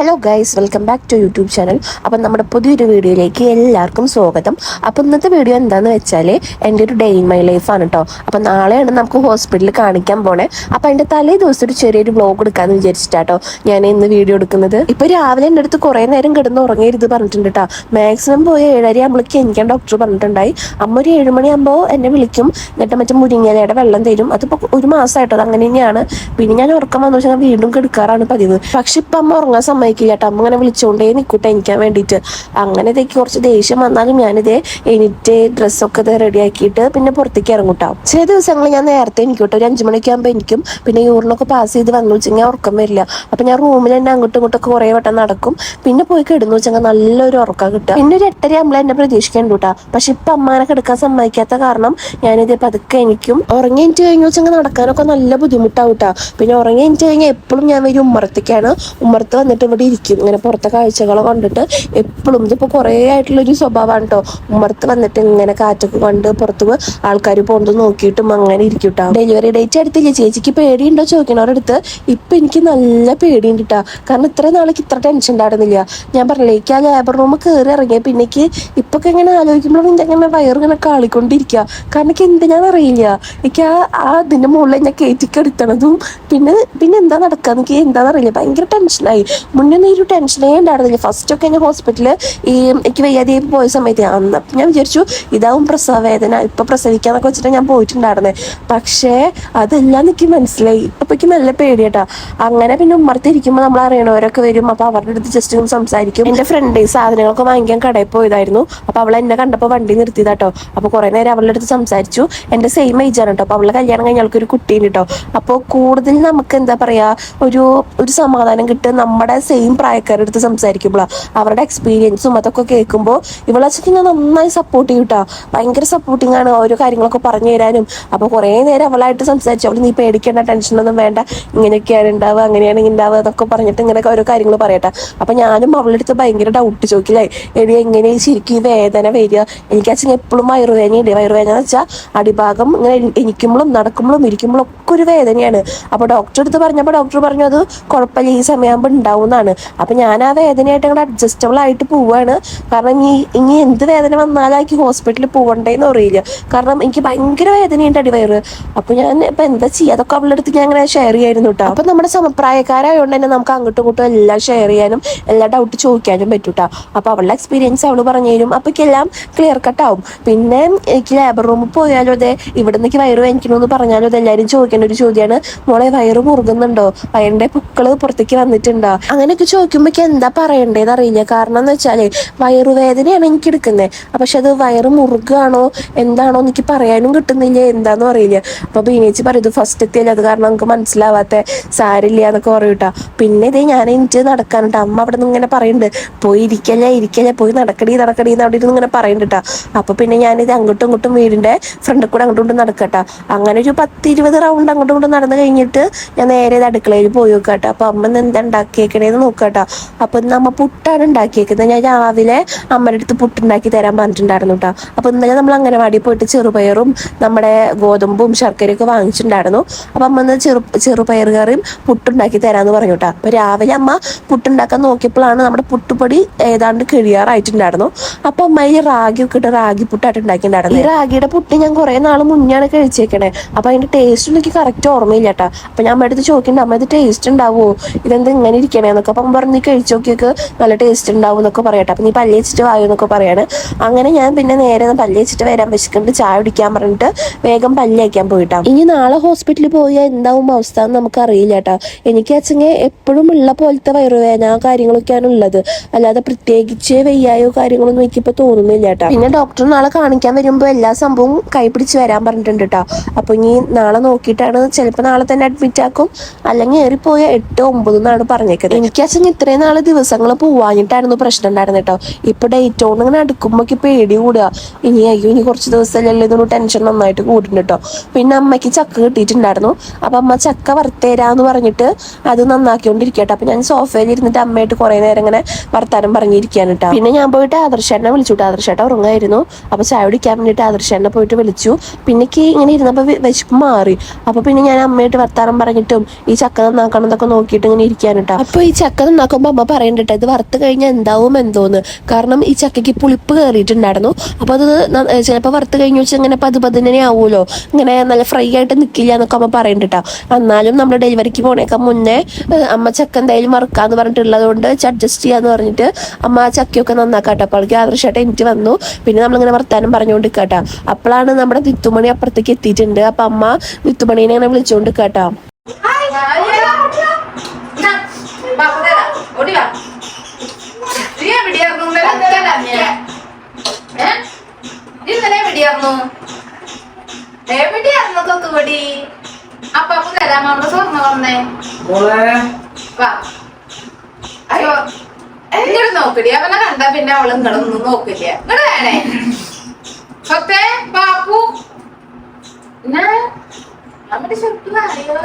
Hello guys, welcome back to YouTube channel. അപ്പം നമ്മുടെ പുതിയൊരു വീഡിയോയിലേക്ക് എല്ലാവർക്കും സ്വാഗതം. അപ്പം ഇന്നത്തെ വീഡിയോ എന്താണെന്ന് വെച്ചാൽ എൻ്റെ ഒരു ഡേ ഇൻ മൈ ലൈഫാണ് കേട്ടോ. അപ്പം നാളെയാണ് നമുക്ക് ഹോസ്പിറ്റലിൽ കാണിക്കാൻ പോണേ. അപ്പം അതിൻ്റെ തലേ ദിവസം ഒരു ചെറിയൊരു വ്ലോഗ് എടുക്കാമെന്ന് വിചാരിച്ചിട്ടാട്ടോ ഞാൻ ഇന്ന് വീഡിയോ എടുക്കുന്നത്. ഇപ്പോൾ രാവിലെ എൻ്റെ അടുത്ത് കുറേ നേരം കിടന്ന് ഉറങ്ങരുത് പറഞ്ഞിട്ടുണ്ട് കേട്ടോ. മാക്സിമം പോയ 7:30 ആകുമ്പോഴേക്ക് എനിക്കാൻ ഡോക്ടർ പറഞ്ഞിട്ടുണ്ടായി. അമ്മ ഒരു 7 മണിയാകുമ്പോൾ എന്നെ വിളിക്കും, എന്നിട്ട് മറ്റേ മുരിങ്ങയിലയുടെ വെള്ളം തരും. അതിപ്പോൾ ഒരു മാസമായിട്ടോ അത് അങ്ങനെ തന്നെയാണ്. പിന്നെ ഞാൻ ഉറക്കം വന്നു വെച്ചാൽ വീണ്ടും കിടക്കാറാണ് പതിവ്. പക്ഷെ ഇപ്പം അമ്മ ഉറങ്ങാൻ സമ്മതിക്കില്ല കേട്ടോ. അമ്മ അങ്ങനെ വിളിച്ചുകൊണ്ടേ നിൽക്കൂട്ടെ എനിക്കാൻ വേണ്ടിയിട്ട്. അങ്ങനെ ഇതേക്ക് കുറച്ച് ദേഷ്യം വന്നാലും ഞാനിതേ എണീറ്റ് ഡ്രസ്സൊക്കെ ഇത് റെഡിയാക്കിയിട്ട് പിന്നെ പുറത്തേക്ക് ഇറങ്ങൂട്ടോ. ചില ദിവസങ്ങളിൽ ഞാൻ നേരത്തെ എനിക്കോട്ടെ ഒരു 5 മണിയൊക്കെ ആകുമ്പോൾ എനിക്കും പിന്നെ യൂറിനൊക്കെ പാസ് ചെയ്ത് വന്നു വെച്ചാൽ ഉറക്കം വരില്ല. അപ്പം ഞാൻ റൂമിൽ തന്നെ അങ്ങോട്ടും ഇങ്ങോട്ടൊക്കെ കുറേ വട്ടം നടക്കും. പിന്നെ പോയി കിടന്നു വെച്ചാൽ നല്ലൊരു ഉറക്കം കിട്ടുക. പിന്നെ ഒരു 8:30 ആകുമ്പോൾ എന്നെ പ്രതീക്ഷിക്കേണ്ട കേട്ടോ. പക്ഷെ ഇപ്പം അമ്മാനെ കിടക്കാൻ സമ്മതിക്കാത്ത കാരണം ഞാനിതേ പതുക്കെ എനിക്കും ഉറങ്ങി എനിക്ക് കഴിഞ്ഞു വെച്ചാൽ നടക്കാനൊക്കെ നല്ല ബുദ്ധിമുട്ടാവും കേട്ടോ. പിന്നെ ഉറങ്ങി എനിക്ക് കഴിഞ്ഞാൽ എപ്പോഴും ഞാൻ ഒരു ഉമ്മറത്തേക്കാണ്. ഉമ്മറത്ത് വന്നിട്ട് ഇവിടെ ഇരിക്കും, ഇങ്ങനെ പുറത്തെ കാഴ്ചകളെ കണ്ടിട്ട് എപ്പോഴും. ഇതിപ്പോൾ കുറേ ആയിട്ടുള്ളൊരു സ്വഭാവമാണ് കേട്ടോ. ഉമ്മറത്ത് വന്നിട്ട് ഇങ്ങനെ കാറ്റൊക്കെ കണ്ട് പുറത്ത് ആൾക്കാർ പോകുന്നത് നോക്കിയിട്ടും അങ്ങനെ ഇരിക്കും കേട്ടോ. ഡെലിവറി ഡേറ്റ് അടുത്തില്ല, ചേച്ചിക്ക് പേടിയുണ്ടോ ചോദിക്കണവരടുത്ത്. ഇപ്പം എനിക്ക് നല്ല പേടിയുണ്ട് കേട്ടോ. കാരണം ഇത്രയും നാളേക്ക് ഇത്ര ടെൻഷൻ ഉണ്ടായിരുന്നില്ല. ഞാൻ പറഞ്ഞില്ലേ, എനിക്ക് ആ ലേബർ റൂം കയറി ഇറങ്ങിയ പിന്നേക്ക് ഇപ്പൊക്കെ ഇങ്ങനെ ആലോചിക്കുമ്പോഴും ഇങ്ങനെ വയറിങ്ങനെ കാളിക്കൊണ്ടിരിക്കുക. കാരണം എനിക്ക് എന്തിനാണെന്നറിയില്ല. എനിക്ക് അതിൻ്റെ മുകളിൽ ഞാൻ കയറ്റിക്കെടുത്തണതും പിന്നെ എന്താ നടക്കുക എനിക്ക് എന്താണെന്നറിയില്ല. ഭയങ്കര ടെൻഷനായി. മുന്നേ ഒരു ടെൻഷനേ ഉണ്ടായിരുന്നില്ല. ഫസ്റ്റൊക്കെ ഞാൻ ഹോസ്പിറ്റലിൽ എനിക്ക് വയ്യാതെ പോയ സമയത്ത് അന്ന് ഞാൻ വിചാരിച്ചു ഇതാവും പ്രസവ വേദന, ഇപ്പം പ്രസവിക്കാന്നൊക്കെ വെച്ചിട്ട് ഞാൻ പോയിട്ടുണ്ടായിരുന്നേ. പക്ഷേ അതെല്ലാം എനിക്ക് മനസ്സിലായി. അപ്പം എനിക്ക് നല്ല പേടിയാട്ടാ. അങ്ങനെ പിന്നെ ഉമ്മർത്തിരിക്കുമ്പോൾ നമ്മൾ അറിയണവരൊക്കെ വരും. അപ്പോൾ അവരുടെ അടുത്ത് ജസ്റ്റ് ഒന്ന് സംസാരിക്കും. എൻ്റെ ഫ്രണ്ട് സാധനങ്ങളൊക്കെ വാങ്ങിക്കാൻ കടയിൽ പോയതായിരുന്നു. അപ്പോൾ അവൾ എന്നെ കണ്ടപ്പോൾ വണ്ടി നിർത്തിയതാട്ടോ. അപ്പോൾ കുറേ നേരം അവളുടെ അടുത്ത് സംസാരിച്ചു. എൻ്റെ സെയിം ഏജാണ് കേട്ടോ. അപ്പോൾ അവളുടെ കല്യാണം കഴിഞ്ഞ ആൾക്കൊരു കുട്ടിയുണ്ട് കേട്ടോ. അപ്പോൾ കൂടുതൽ നമുക്ക് എന്താ പറയുക ഒരു സമാധാനം കിട്ടുക നമ്മുടെ സെയിം പ്രായക്കാരുടെ അടുത്ത് സംസാരിക്കുമ്പോഴാണ്. അവരുടെ എക്സ്പീരിയൻസും അതൊക്കെ കേൾക്കുമ്പോൾ ഇവളെ നന്നായി സപ്പോർട്ട് ചെയ്യും കേട്ടോ. ഭയങ്കര സപ്പോർട്ടിങ് ആണ്, ഓരോ കാര്യങ്ങളൊക്കെ പറഞ്ഞു തരാനും. അപ്പോൾ കുറേ നേരം അവളായിട്ട് സംസാരിച്ചു. അവൾ നീ പേടിക്കേണ്ട, ടെൻഷനൊന്നും വേണ്ട, ഇങ്ങനെയൊക്കെയാണ് ഉണ്ടാവുക, അങ്ങനെയാണെങ്കിൽ ഉണ്ടാവുക എന്നൊക്കെ പറഞ്ഞിട്ട് ഇങ്ങനെ ഓരോ കാര്യങ്ങൾ പറയട്ടെ. അപ്പം ഞാനും അവളുടെ അടുത്ത് ഭയങ്കര ഡൗട്ട് ചോദിക്കില്ലേ, എടി എങ്ങനെ ശരിക്കും ഈ വേദന വരിക. എനിക്കച്ഛൻ എപ്പോഴും വയറുവേദനയുണ്ട്. വയറുവേദന എന്ന് വെച്ചാൽ അടിഭാഗം ഇങ്ങനെ എനിക്കുമ്പോഴും നടക്കുമ്പോഴും ഇരിക്കുമ്പോഴും ഒക്കെ ഒരു വേദനയാണ്. അപ്പോൾ ഡോക്ടർ അടുത്ത് പറഞ്ഞപ്പോൾ ഡോക്ടർ പറഞ്ഞു അത് കുഴപ്പമില്ല, ഈ സമയമാകുമ്പോൾ ഉണ്ടാവും എന്നാണ്. അപ്പം ഞാൻ ആ വേദനയായിട്ട് അങ്ങോട്ട് അഡ്ജസ്റ്റബിൾ ആയിട്ട് പോവുകയാണ്. കാരണം ഇനി എന്ത് വേദന വന്നാലും എനിക്ക് ഹോസ്പിറ്റലിൽ പോകണ്ടേന്ന് അറിയില്ല. കാരണം എനിക്ക് ഭയങ്കര വേദനയുണ്ട് അടിവയറ്. അപ്പം ഞാൻ ഇപ്പം എന്താ ചെയ്യുക, അതൊക്കെ അവളുടെ അടുത്ത് ഞാൻ അങ്ങനെ ഷെയർ ചെയ്യായിരുന്നു കേട്ടോ. അപ്പം നമ്മുടെ സമപ്രായക്കാരായതുകൊണ്ട് തന്നെ നമുക്ക് അങ്ങോട്ടും ഇങ്ങോട്ടും എല്ലാം ഷെയർ ചെയ്യാനും എല്ലാ ഡൗട്ട് ചോദിക്കാനും പറ്റും കേട്ടോ. അപ്പോൾ അവളുടെ എക്സ്പീരിയൻസ് അവൾ പറഞ്ഞു തരും. അപ്പം എനിക്കെല്ലാം ക്ലിയർ കട്ടാവും. പിന്നെ എനിക്ക് ലേബർ റൂമിൽ പോയാലും അതെ, ഇവിടെ നിന്നേക്ക് വയറ് വേദനിക്കണമെന്ന് പറഞ്ഞാലും അത് എല്ലാവരും ചോദിക്കേണ്ട ഒരു ചോദ്യമാണ്, മോളെ വയറ് മുറുകുന്നുണ്ടോ, വയറിൻ്റെ പുക്കള് പുറത്തേക്ക് വന്നിട്ടുണ്ടോ, അങ്ങനെയൊക്കെ ചോദിക്കുമ്പോൾ എന്താ പറയണ്ടേന്ന് അറിയില്ല. കാരണം എന്ന് വെച്ചാൽ വയറുവേദനയാണ് എനിക്ക് എടുക്കുന്നത്. പക്ഷെ അത് വയറ് മുറുകാണോ എന്താണോ എനിക്ക് പറയാനും കിട്ടുന്നില്ല, എന്താണെന്നും അറിയില്ല. അപ്പോൾ ബീനേച്ചി പറയും ഇത് ഫസ്റ്റ് എത്തിയല്ലേ, അത് കാരണം നമുക്ക് മനസ്സിലാവാത്ത, സാരില്ല എന്നൊക്കെ പറയൂട്ടാ. പിന്നെ ഇതേ ഞാൻ എനിക്ക് നടക്കാനുണ്ട്. അമ്മ അവിടെ നിന്ന് ഇങ്ങനെ പറയുന്നുണ്ട്, പോയി ഇരിക്കല്ലേ, പോയി നടക്കടി എന്ന് അവിടെ ഇരുന്ന് ഇങ്ങനെ പറയുന്നുണ്ട് കേട്ടോ. അപ്പോൾ പിന്നെ ഞാനിത് അങ്ങോട്ടും ഇങ്ങോട്ടും വീടിൻ്റെ ഫ്രണ്ടിൽ കൂടെ അങ്ങോട്ടും ഇങ്ങോട്ടും നടക്കട്ടോ. അങ്ങനെ ഒരു 10-20 റൗണ്ട് അങ്ങോട്ടും ഇങ്ങോട്ടും നടന്നു കഴിഞ്ഞിട്ട് ഞാൻ നേരെ അടുക്കളയിൽ പോയി നോക്കാട്ടോ. അപ്പോൾ അമ്മ എന്താ ഉണ്ടാക്കിയേക്കണേന്ന് നോക്കാട്ടോ. അപ്പോൾ ഇന്ന് അമ്മ പുട്ടാണ് ഉണ്ടാക്കിയേക്കുന്നത്. ഞാൻ രാവിലെ അമ്മയുടെ അടുത്ത് പുട്ടുണ്ടാക്കി തരാൻ പറഞ്ഞിട്ടുണ്ടായിരുന്നു കേട്ടോ. അപ്പോൾ ഇന്നലെ നമ്മൾ അംഗനവാടി പോയിട്ട് ചെറുപയറും നമ്മുടെ ഗോതമ്പും ശർക്കരയൊക്കെ വാങ്ങിച്ചിട്ടുണ്ടായിരുന്നു. അപ്പോൾ അമ്മ ഇന്ന് ചെറുപയർ കറിയും പുട്ടുണ്ടാക്കി തരാമെന്ന് പറഞ്ഞു കേട്ടോ. അപ്പോൾ രാവിലെ അമ്മ പുട്ടുണ്ടാക്കാൻ നോക്കിയപ്പോഴാണ് നമ്മുടെ പുട്ടുപൊടി ഏതാണ്ട് കഴിയാറായിട്ടുണ്ടായിരുന്നു. അപ്പോൾ അമ്മ ഈ റാഗി ഒക്കെ ഇട്ട് റാഗി പുട്ടായിട്ട് ഉണ്ടാക്കിയിട്ടുണ്ടായിരുന്നു. ഈ റാഗിയുടെ പുട്ട് ഞാൻ കുറേ നാൾ മുന്നെയാണ് കഴിച്ചേക്കണേ. അപ്പോൾ അതിൻ്റെ ടേസ്റ്റ് എനിക്ക് കറക്റ്റ് ഓർമ്മയില്ല കേട്ടോ. അപ്പോൾ ഞാൻ അമ്മയുടെ അടുത്ത് ചോദിക്കുന്നുണ്ട്, അമ്മ ഇത് ടേസ്റ്റ് ഉണ്ടാവുമോ, ഇതെന്താ ഇങ്ങനെ ഇരിക്കണേന്നൊക്കെ. അപ്പം പറഞ്ഞ് നീ കഴിച്ചു നോക്കിയൊക്കെ നല്ല ടേസ്റ്റ് ഉണ്ടാവും എന്നൊക്കെ പറയട്ടെ. അപ്പം നീ പല്ല് വെച്ചിട്ട് വായോ എന്നൊക്കെ പറയാണ്. അങ്ങനെ ഞാൻ പിന്നെ നേരെ പല്ല് വെച്ചിട്ട് വരാൻ വിശക്കുന്നുണ്ട്, ചായ കുടിക്കാൻ പറഞ്ഞിട്ട് വേഗം പല്ല് വയ്ക്കാൻ പോയിട്ടാണ്. ഇനി നാളെ ഹോസ്പിറ്റലിൽ പോയാൽ എന്താവും അവസ്ഥ എന്ന് നമുക്ക് അറിയില്ല കേട്ടോ. എനിക്ക് അച്ഛനെ എപ്പോഴും ഉള്ള പോലത്തെ വയറുവേദന കാര്യങ്ങളൊക്കെയാണ് ഉള്ളത്. അല്ലാതെ പ്രത്യേകിച്ച് വയ്യായോ കാര്യങ്ങളൊന്നും എനിക്കിപ്പോൾ തോന്നുന്നില്ല കേട്ടോ. പിന്നെ ഡോക്ടർ നാളെ കാണിക്കാൻ വരുമ്പോൾ എല്ലാ സംഭവവും കൈപിടിച്ച് വരാൻ പറഞ്ഞിട്ടുണ്ട് കേട്ടോ. അപ്പോൾ ഇനി നാളെ നോക്കിയിട്ടാണ്, ചിലപ്പോൾ നാളെ തന്നെ അഡ്മിറ്റ് ആക്കും, അല്ലെങ്കിൽ ഏറിപ്പോയ 8-9 എന്നാണ് പറഞ്ഞേക്കുന്നത്. എനിക്ക് അച്ഛൻ ഇത്രയും നാളെ ദിവസങ്ങൾ പോവാഞ്ഞിട്ടായിരുന്നു പ്രശ്നം ഉണ്ടായിരുന്നു കേട്ടോ. ഇപ്പൊ ഡേറ്റ് കൊണ്ട് ഇങ്ങനെ അടുക്കുമ്പോൾ പേടി കൂടുക. ഇനി കുറച്ച് ദിവസമല്ലേ ഇതൊരു ടെൻഷൻ നന്നായിട്ട് കൂടുന്നുണ്ട് കേട്ടോ. പിന്നെ അമ്മയ്ക്ക് ചക്ക കിട്ടിയിട്ടുണ്ടായിരുന്നു. അപ്പൊ അമ്മ ചക്ക വറുത്തേരാന്ന് പറഞ്ഞിട്ട് അത് നന്നാക്കിക്കൊണ്ടിരിക്കട്ടെ. അപ്പൊ ഞാൻ സോഫയിൽ ഇരുന്നിട്ട് അമ്മയായിട്ട് കുറെ നേരം ഇങ്ങനെ വർത്താനം പറഞ്ഞിരിക്കാണ് കേട്ടോ. പിന്നെ ഞാൻ പോയിട്ട് ആദർശേട്ടനെ വിളിച്ചുട്ടോ. ആദർശേട്ടൻ ഉറങ്ങായിരുന്നു. അപ്പൊ ചായ കുടിക്കാൻ വേണ്ടിയിട്ട് ആദർശേട്ടനെ പോയിട്ട് വിളിച്ചു. പിന്നെ ഇങ്ങനെ ഇരുന്നപ്പോൾ വിശപ്പ് മാറി. അപ്പൊ പിന്നെ ഞാൻ അമ്മയായിട്ട് വർത്താനം പറഞ്ഞിട്ടും ഈ ചക്ക നന്നാക്കണം എന്നൊക്കെ നോക്കിയിട്ട് ഇങ്ങനെ ഇരിക്കാൻ കേട്ടോ. അപ്പൊ ഈ ചക്ക നന്നാക്കുമ്പോൾ അമ്മ പറയണ്ടിട്ട് ഇത് വറുത്ത് കഴിഞ്ഞാൽ എന്താവും എന്തോന്ന്. കാരണം ഈ ചക്കയ്ക്ക് പുളിപ്പ് കയറിയിട്ടുണ്ടായിരുന്നു. അപ്പോൾ അത് ചിലപ്പോൾ വറുത്ത് കഴിഞ്ഞു വെച്ചാൽ ഇങ്ങനെ പതുപതിനെ ആവുമല്ലോ, ഇങ്ങനെ നല്ല ഫ്രൈ ആയിട്ട് നിൽക്കില്ല എന്നൊക്കെ അമ്മ പറയണ്ടിട്ടാ. എന്നാലും നമ്മൾ ഡെലിവറിക്ക് പോണേക്കാൻ മുന്നേ അമ്മ ചക്ക എന്തായാലും വറുക്കാന്ന് പറഞ്ഞിട്ടുള്ളത് കൊണ്ട് അഡ്ജസ്റ്റ് ചെയ്യാന്ന് പറഞ്ഞിട്ട് അമ്മ ചക്കയൊക്കെ നന്നാക്കാട്ടോ. അപ്പോൾ അവൾക്ക് ആദർശമായിട്ട് എനിക്ക് വന്നു. പിന്നെ നമ്മളിങ്ങനെ വർത്താനം പറഞ്ഞുകൊണ്ടിരിക്കാട്ടോ. അപ്പോഴാണ് നമ്മുടെ നിത്തുമണി അപ്പുറത്തേക്ക് എത്തിയിട്ടുണ്ട്. അപ്പം അമ്മ നിത്തുമണീനെ ഇങ്ങനെ വിളിച്ചുകൊണ്ട് കേട്ടോ. അപ്പാപ്പ തരാം അവിടെ സ്വർണ്ണ വന്നേ. അയ്യോ ഇങ്ങോട്ട് നോക്കടി. അവനെ കണ്ടാ പിന്നെ അവള് ഇങ്ങോട്ടൊന്നും നോക്കില്ല. ഇങ്ങോട്ട് വേണേ സ്വത്തേ പാപ്പു നമ്മുടെ ചെറുപ്പം അറിയോ.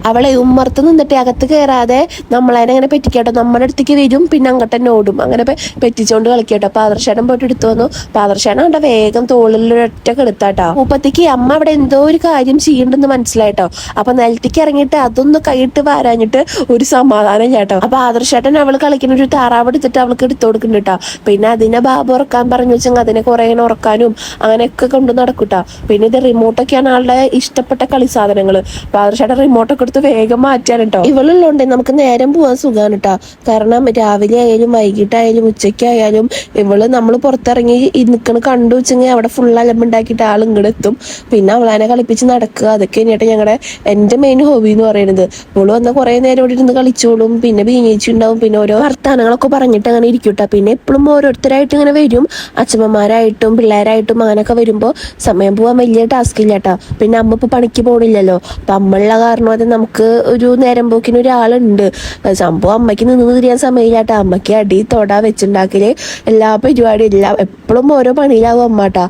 അവളെ ഉമ്മർത്ത് നിന്നിട്ട് അകത്ത് കയറാതെ നമ്മളതിനെ അങ്ങനെ പെറ്റിക്കാട്ടോ. നമ്മുടെ അടുത്തേക്ക് വരും, പിന്നെ അങ്ങോട്ട് തന്നെ ഓടും. അങ്ങനെ പെറ്റിച്ചോണ്ട് കളിക്കട്ടോ. പാദർശാനം പോയിട്ട് എടുത്തു വന്നു. പാദർശാനം കണ്ട വേഗം തോളിലൊരൊറ്റ കെടുത്താട്ടോ. മുപ്പത്തേക്ക് അമ്മ അവിടെ എന്തോ ഒരു കാര്യം ചെയ്യണ്ടെന്ന് മനസ്സിലായിട്ടോ. അപ്പൊ നിലത്തേക്ക് ഇറങ്ങിയിട്ട് അതൊന്ന് കൈയിട്ട് വാരാഞ്ഞിട്ട് ഒരു സമാധാനം ചേട്ടോ. അപ്പൊ ആദർശേട്ടൻ അവള് കളിക്കുന്ന ഒരു താറാവ് എടുത്തിട്ട് അവൾക്ക് എടുത്തു കൊടുക്കുന്നുണ്ട് കേട്ടോ. പിന്നെ അതിനെ ബാബു ഉറക്കാൻ പറഞ്ഞു വെച്ചാൽ അതിനെ കുറെ ഇങ്ങനെ ഉറക്കാനും അങ്ങനെയൊക്കെ കൊണ്ട് നടക്കൂട്ടോ. പിന്നെ ഇത് റിമോട്ടൊക്കെയാണ് ആളുടെ ഇഷ്ടപ്പെട്ട കളി സാധനങ്ങള്. പാദർശേട്ടൻ റിമോട്ടൊക്കെ വേഗം മാറ്റാൻ കേട്ടോ. ഇവളുള്ളോണ്ടേ നമുക്ക് നേരം പോവാൻ സുഖമാണ് കേട്ടോ. കാരണം രാവിലെ ആയാലും വൈകിട്ടായാലും ഉച്ചയ്ക്കായാലും ഇവള് നമ്മൾ പുറത്തിറങ്ങി നിൽക്കണ കണ്ടു വെച്ചെങ്കിൽ അവിടെ ഫുൾ അലമ്പുണ്ടാക്കിയിട്ട് ആൾ ഇങ്ങോട്ട് എത്തും. പിന്നെ അവളാനെ കളിപ്പിച്ച് നടക്കുക, അതൊക്കെ തന്നെയായിട്ട് എൻ്റെ മെയിൻ ഹോബി എന്ന് പറയുന്നത്. ഇവള് വന്ന കുറെ നേരം ഇവിടെ ഇരുന്ന് കളിച്ചോളും. പിന്നെ ബീനേച്ചി ഉണ്ടാവും. പിന്നെ ഓരോ വർത്താനങ്ങളൊക്കെ പറഞ്ഞിട്ട് അങ്ങനെ ഇരിക്കൂട്ടോ. പിന്നെ എപ്പോഴും ഓരോരുത്തരായിട്ട് ഇങ്ങനെ വരും, അച്ഛമ്മമാരായിട്ടും പിള്ളേരായിട്ടും അങ്ങനെയൊക്കെ വരുമ്പോൾ സമയം പോവാൻ വലിയ ടാസ്ക് ഇല്ല കേട്ടോ. പിന്നെ അമ്മ ഇപ്പൊ പണിക്ക് പോകണില്ലല്ലോ. അപ്പൊ അമ്മയുള്ള കാരണം അത് നമുക്ക് ഒരു നേരം പോക്കിന് ഒരാളുണ്ട്. സംഭവം അമ്മയ്ക്ക് നിന്ന് തിരിയാൻ സമയമില്ലാട്ടോ. അമ്മയ്ക്ക് അടി തൊട വെച്ചുണ്ടാക്കല് എല്ലാ പരിപാടിയും എല്ലാം എപ്പോഴും ഓരോ പണിയിലാവും അമ്മാട്ടാ.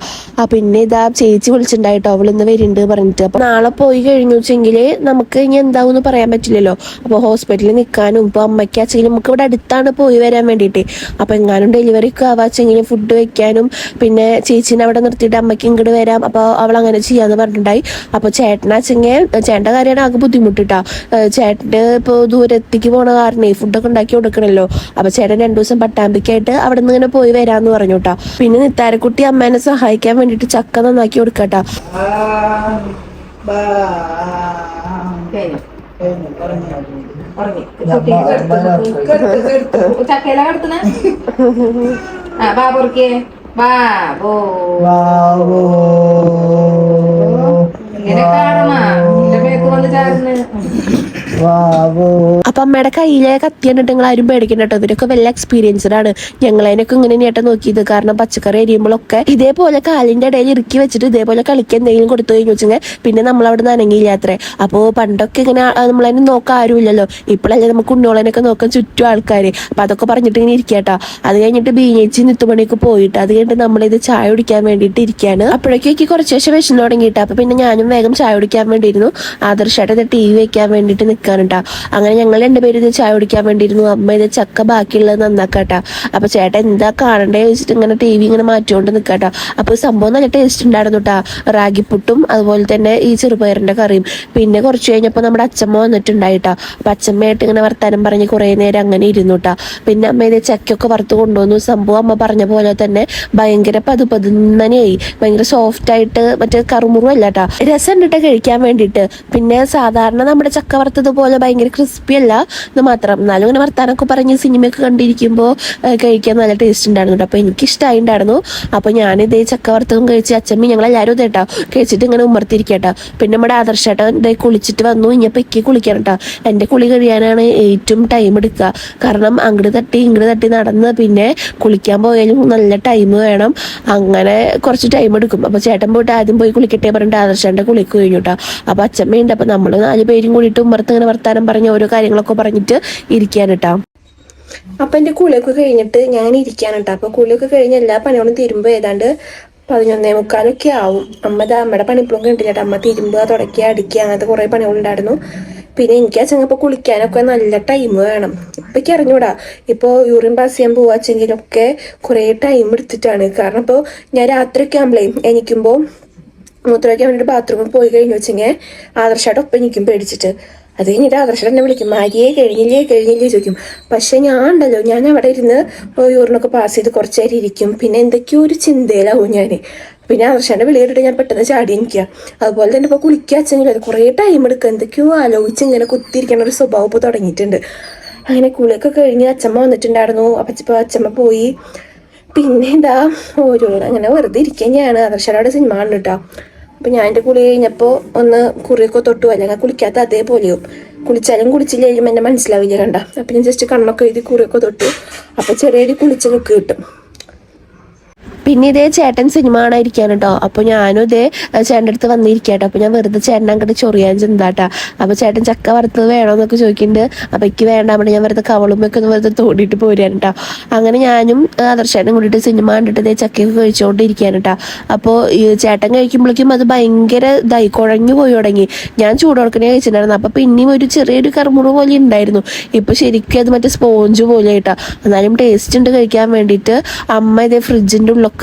പിന്നെ ഇതാ ചേച്ചി വിളിച്ചിട്ടുണ്ടായിട്ടോ, അവൾ ഇന്ന് വരുന്നുണ്ട് പറഞ്ഞിട്ട്. അപ്പൊ നാളെ പോയി കഴിഞ്ഞു വെച്ചെങ്കിൽ നമുക്ക് ഇനി എന്താവെന്ന് പറയാൻ പറ്റില്ലല്ലോ. അപ്പൊ ഹോസ്പിറ്റലിൽ നിൽക്കാനും ഇപ്പൊ അമ്മയ്ക്ക് അച്ഛനും നമുക്ക് ഇവിടെ അടുത്താണ് പോയി വരാൻ വേണ്ടിയിട്ട്. അപ്പൊ എങ്ങാനും ഡെലിവറി ഒക്കെ ആവാച്ചെങ്കിൽ ഫുഡ് വെക്കാനും പിന്നെ ചേച്ചീനെ അവിടെ നിർത്തിയിട്ട് അമ്മയ്ക്ക് ഇങ്ങോട്ട് വരാം. അപ്പൊ അവൾ അങ്ങനെ ചെയ്യാന്ന് പറഞ്ഞിട്ടുണ്ടായി. അപ്പൊ ചേട്ടനാച്ചെങ്കിൽ ചേട്ടൻ്റെ കാര്യമാണ് ആകെ ബുദ്ധിമുട്ടിട്ടാ. ചേട്ടന് ഇപ്പോൾ ദൂരത്തേക്ക് പോണ കാരണേ ഫുഡൊക്കെ ഉണ്ടാക്കി കൊടുക്കണല്ലോ. അപ്പൊ ചേട്ടൻ 2 ദിവസം പട്ടാമ്പിക്കായിട്ട് അവിടെ നിന്ന് ഇങ്ങനെ പോയി വരാന്ന് പറഞ്ഞു കേട്ടാ. പിന്നെ നിത്താരക്കുട്ടി അമ്മേനെ സഹായിക്കാൻ വേണ്ടിട്ട് ചക്ക നന്നാക്കി കൊടുക്കട്ടാ. ചക്കയില കടത്തുന്ന ബാബുർക്കേ ബാബോ ഇങ്ങനെ കാണണ എന്റെ പേക്ക് വന്ന് ചാടുന്നു. അപ്പൊ അമ്മയുടെ കയ്യിലെ കത്തി കണ്ടിട്ട് നിങ്ങൾ ആരും പേടിക്കണ്ട കേട്ടോ. ഇവരൊക്കെ വല്ല എക്സ്പീരിയൻസ്ഡ് ആണ്. ഞങ്ങളതിനൊക്കെ ഇങ്ങനെ നേട്ടം നോക്കിയത്. കാരണം പച്ചക്കറി അരിയുമ്പോഴൊക്കെ ഇതേപോലെ കാലിന്റെ ഇടയിൽ ഇറുക്കി വെച്ചിട്ട് ഇതേപോലെ കളിക്കാൻ എന്തെങ്കിലും കൊടുത്തു കഴിഞ്ഞു വെച്ചാൽ പിന്നെ നമ്മളവിടെ നനങ്ങിയില്ലാത്രേ. അപ്പോൾ പണ്ടൊക്കെ ഇങ്ങനെ നമ്മളതിനെ നോക്കാൻ ആരുമില്ലല്ലോ. ഇപ്പോഴല്ലേ നമുക്ക് ഉണ്ണോളനൊക്കെ നോക്കാൻ ചുറ്റും ആൾക്കാര്. അപ്പൊ അതൊക്കെ പറഞ്ഞിട്ട് ഇങ്ങനെ ഇരിക്കട്ടോ. അത് കഴിഞ്ഞിട്ട് ബീനേച്ചി നിത്തുമണിയൊക്കെ പോയിട്ട് അത് കഴിഞ്ഞിട്ട് നമ്മളിത് ചായ കുടിക്കാൻ വേണ്ടിയിട്ട് ഇരിക്കുകയാണ്. അപ്പോഴേക്കും കുറച്ച് ശേഷം വിശന്ന് തുടങ്ങിയിട്ട്. അപ്പൊ പിന്നെ ഞാനും വേഗം ചായ കുടിക്കാൻ വേണ്ടിയിരുന്നു. ആദർശമായിട്ട് TV വെക്കാൻ വേണ്ടിയിട്ട് നിൽക്കാനുണ്ടാ. അങ്ങനെ ഞങ്ങൾ 2 പേരും ഇത് ചായ കുടിക്കാൻ വേണ്ടിയിരുന്നു. അമ്മ ഇത് ചക്ക ബാക്കിയുള്ളത് നന്നാക്കാട്ടാ. അപ്പൊ ചേട്ടൻ എന്താ കാണണ്ടേ വെച്ചിട്ട് ഇങ്ങനെ TV ഇങ്ങനെ മാറ്റിക്കൊണ്ട് നിൽക്കാട്ടാ. അപ്പൊ സംഭവം നല്ല ടേസ്റ്റ് ഉണ്ടായിരുന്നു കേട്ടാ. റാഗിപ്പുട്ടും അതുപോലെ തന്നെ ഈ ചെറുപയറിന്റെ കറിയും. പിന്നെ കുറച്ച് കഴിഞ്ഞപ്പോൾ നമ്മുടെ അച്ഛമ്മ വന്നിട്ടുണ്ടായിട്ടാ. അപ്പൊ അച്ഛമ്മയായിട്ട് ഇങ്ങനെ വർത്താനം പറഞ്ഞ് കുറെ നേരം അങ്ങനെ ഇരുന്നുട്ടാ. പിന്നെ അമ്മ ഇത് ചക്കൊക്കെ വറുത്ത് കൊണ്ടുവന്നു. സംഭവം അമ്മ പറഞ്ഞ പോലെ തന്നെ ഭയങ്കര പതുപതുന്നനെയായി, ഭയങ്കര സോഫ്റ്റ് ആയിട്ട്, മറ്റേ കറുമുറു അല്ലാട്ടാ. രസം ഇട്ടിട്ട് കഴിക്കാൻ വേണ്ടിയിട്ട്. പിന്നെ സാധാരണ നമ്മുടെ ചക്ക വറുത്തതുപോലെ ഭയങ്കര ക്രിസ്പി അല്ല എന്ന് മാത്രം. എന്നാലും ഇങ്ങനെ വർത്താനൊക്കെ പറഞ്ഞ് സിനിമയൊക്കെ കണ്ടിരിക്കുമ്പോൾ കഴിക്കാൻ നല്ല ടേസ്റ്റ് ഉണ്ടായിരുന്നു. അപ്പൊ എനിക്ക് ഇഷ്ടമായിണ്ടായിരുന്നു. അപ്പൊ ഞാനിതേ ചക്ക വറുത്തതും കഴിച്ച് അച്ഛമ്മി ഞങ്ങളെല്ലാവരും ഇതേട്ടാ കഴിച്ചിട്ട് ഇങ്ങനെ ഉമ്മർത്തിരിക്കട്ടാ. പിന്നെ നമ്മുടെ ആദർശേട്ടൻ ഇതേ കുളിച്ചിട്ട് വന്നു. ഇനിയപ്പോൾ എനിക്ക് കുളിക്കണം കേട്ടോ. എൻ്റെ കുളി കഴിയാനാണ് ഏറ്റവും ടൈം എടുക്കുക. കാരണം അങ്ങോട്ട് തട്ടി ഇങ്ങോട്ട് തട്ടി നടന്ന് പിന്നെ കുളിക്കാൻ പോയാലും നല്ല ടൈം വേണം. അങ്ങനെ കുറച്ച് ടൈം എടുക്കും. അപ്പൊ ചേട്ടൻ പോയിട്ട് ആദ്യം പോയി കുളിക്കട്ടെ പറഞ്ഞിട്ട് ആദർശേട്ടൻ്റെ കുളിക്ക് കഴിഞ്ഞു കേട്ടോ. അപ്പൊ അച്ഛമ്മയുണ്ട്. അപ്പൊ നമ്മൾ 4 പേരും കൂടിയിട്ട് ഉമ്മർത്ത് ഇങ്ങനെ വർത്താനം പറഞ്ഞ് ഓരോ കാര്യങ്ങളൊക്കെ പറഞ്ഞിട്ട് ഇരിക്കാൻ കേട്ടോ. അപ്പൊ എൻ്റെ കുളിയൊക്കെ കഴിഞ്ഞിട്ട് ഞാൻ ഇരിക്കാൻ കേട്ടോ. അപ്പൊ കുളിയൊക്കെ കഴിഞ്ഞ് എല്ലാ പണികളും തീരുമ്പോൾ ഏതാണ്ട് 11:45 ആവും. അമ്മയുടെ പണിപ്പുറം കണ്ടില്ല. അമ്മ തിരുമ്പുക, തുടയ്ക്കുക, അടിക്കുക, അങ്ങനത്തെ കുറെ പണികളുണ്ടായിരുന്നു. പിന്നെ എനിക്ക് ചെങ്ങപ്പോൾ കുളിക്കാനൊക്കെ നല്ല ടൈം വേണം. ഇപ്പൊക്ക് അറിഞ്ഞൂടാ. ഇപ്പോൾ യൂറിൻ പാസ് ചെയ്യാൻ പോവാച്ചെങ്കിലൊക്കെ കുറേ ടൈം എടുത്തിട്ടാണ്. കാരണം ഇപ്പോൾ ഞാൻ രാത്രിയൊക്കെ ആകുമ്പോഴേ എണീക്കുമ്പോൾ മൂത്രമൊക്കെ വേണ്ടിയിട്ട് ബാത്റൂമിൽ പോയി കഴിഞ്ഞു വെച്ചെങ്കിൽ ആദർശമായിട്ട് ഒപ്പം എനിക്കും പേടിച്ചിട്ട്. അത് കഴിഞ്ഞിട്ട് ആദർശം എന്നെ വിളിക്കും, മാരിയെ കഴിഞ്ഞില്ലേ ചോദിക്കും. പക്ഷെ ഞാൻ ഉണ്ടല്ലോ, ഞാൻ അവിടെ ഇരുന്ന് യൂറിനൊക്കെ പാസ് ചെയ്ത് കുറച്ച് നേരം ഇരിക്കും. പിന്നെ എന്തൊക്കെയോ ഒരു ചിന്തയിലാവും ഞാൻ. പിന്നെ ആദർശന്റെ വിളി കേട്ടിട്ട് ഞാൻ പെട്ടെന്ന് ചാടി നിൽക്കുക. അതുപോലെ തന്നെ ഇപ്പോൾ കുളിക്കുക വെച്ചെങ്കിലും അത് കുറേ ടൈം എടുക്കുക. എന്തൊക്കെയോ ആലോചിച്ച് ഇങ്ങനെ കുത്തിയിരിക്കണ ഒരു സ്വഭാവം ഇപ്പോൾ തുടങ്ങിയിട്ടുണ്ട്. അങ്ങനെ കുളിയൊക്കെ കഴിഞ്ഞ് അച്ഛമ്മ വന്നിട്ടുണ്ടായിരുന്നു. അപ്പോൾ അച്ഛമ്മ പോയി. പിന്നെ ഇതാ അങ്ങനെ വെറുതെ ഇരിക്കുകയാണ്. ആദർശനോട് സിനിമ കണ്ടിട്ടാ. അപ്പം ഞാൻ എൻ്റെ കുളി കഴിഞ്ഞപ്പോൾ ഒന്ന് കുറിയൊക്കെ തൊട്ടു, അല്ലെങ്കിൽ കുളിക്കാത്ത അതേപോലെയോ. കുളിച്ചാലും കുളിച്ചില്ലെങ്കിലും എന്നെ മനസ്സിലാവില്ല കണ്ട. അപ്പം ഞാൻ ജസ്റ്റ് കണ്ണൊക്കെ എഴുതി കുറിയൊക്കെ തൊട്ടു. അപ്പം ചെറിയൊരു കുളിച്ച ലുക്ക് കിട്ടും. പിന്നെ ഇതേ ചേട്ടൻ സിനിമ കാണാതിരിക്കാൻ കേട്ടോ. അപ്പോൾ ഞാനും ഇതേ ചേട്ടൻ്റെ അടുത്ത് വന്നിരിക്കാട്ടോ. അപ്പോൾ ഞാൻ വെറുതെ ചേട്ടൻ അങ്ങോട്ട് ചൊറിയാൻ ചെന്താട്ടാ. അപ്പോൾ ചേട്ടൻ ചക്ക വറുത്തത് വേണമെന്നൊക്കെ ചോദിക്കുന്നുണ്ട്. അപ്പോൾ എനിക്ക് വേണ്ട, അവിടെ ഞാൻ വെറുതെ കവളുമ്പൊക്കെ ഒന്ന് വെറുതെ തോണ്ടിയിട്ട് പോരാൻ കേട്ടോ. അങ്ങനെ ഞാനും ആദർശേട്ടനും കൂടിയിട്ട് സിനിമ കണ്ടിട്ട് ഇതേ ചക്കയൊക്കെ കഴിച്ചുകൊണ്ടിരിക്കാൻ കേട്ടോ. അപ്പോൾ ഈ ചേട്ടൻ കഴിക്കുമ്പോഴേക്കും അത് ഭയങ്കര കുഴഞ്ഞു പോയി തുടങ്ങി. ഞാൻ ചൂടോടക്കനെ കഴിച്ചിട്ടുണ്ടായിരുന്നു. അപ്പോൾ പിന്നെയും ഒരു ചെറിയൊരു കറുമുറ പോലെ ഉണ്ടായിരുന്നു. ഇപ്പോൾ ശരിക്കും അത് മറ്റേ സ്പോഞ്ച് പോലെ കേട്ടോ. എന്നാലും ടേസ്റ്റ് ഉണ്ട് കഴിക്കാൻ വേണ്ടിയിട്ട്. അമ്മ ഇതേ ഫ്രിഡ്ജിൻ്റെ ഉള്ളൊക്കെ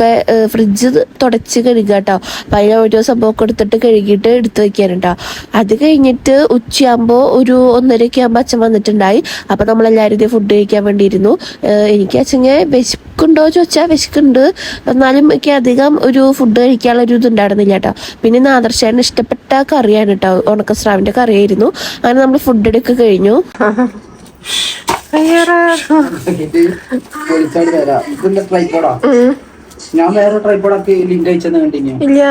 ഫ്രിഡ്ജ് തുടച്ച് കഴുകുക കേട്ടോ. അപ്പം അതിൽ ഓരോ സംഭവമൊക്കെ എടുത്തിട്ട് കഴുകിയിട്ട് എടുത്ത് വെക്കാനുണ്ടോ. അത് കഴിഞ്ഞിട്ട് ഉച്ചയാകുമ്പോൾ ഒരു 1:30 ആകുമ്പോൾ അച്ഛൻ വന്നിട്ടുണ്ടായി. അപ്പം നമ്മളെല്ലാവരും ഇതേ ഫുഡ് കഴിക്കാൻ വേണ്ടിയിരുന്നു. എനിക്ക് അച്ഛനെ വിശക്കുണ്ടോ ചോദിച്ചാൽ വിശക്കുണ്ട്, എന്നാലും എനിക്ക് അധികം ഒരു ഫുഡ് കഴിക്കാനുള്ള ഒരു ഇതുണ്ടായിരുന്നില്ല കേട്ടോ. പിന്നെ ഇന്ന് ആദർശേട്ടന് ഇഷ്ടപ്പെട്ട കറിയാണ് കേട്ടോ, ഉണക്കസ്രാവിൻ്റെ കറിയായിരുന്നു. അങ്ങനെ നമ്മൾ ഫുഡ് എടുക്കുക കഴിഞ്ഞു. ഞാൻ വേറെ ട്രൈപോഡൊക്കെ ലിങ്ക് അയച്ചെന്ന് കണ്ടിന്യൂ ഇല്ല.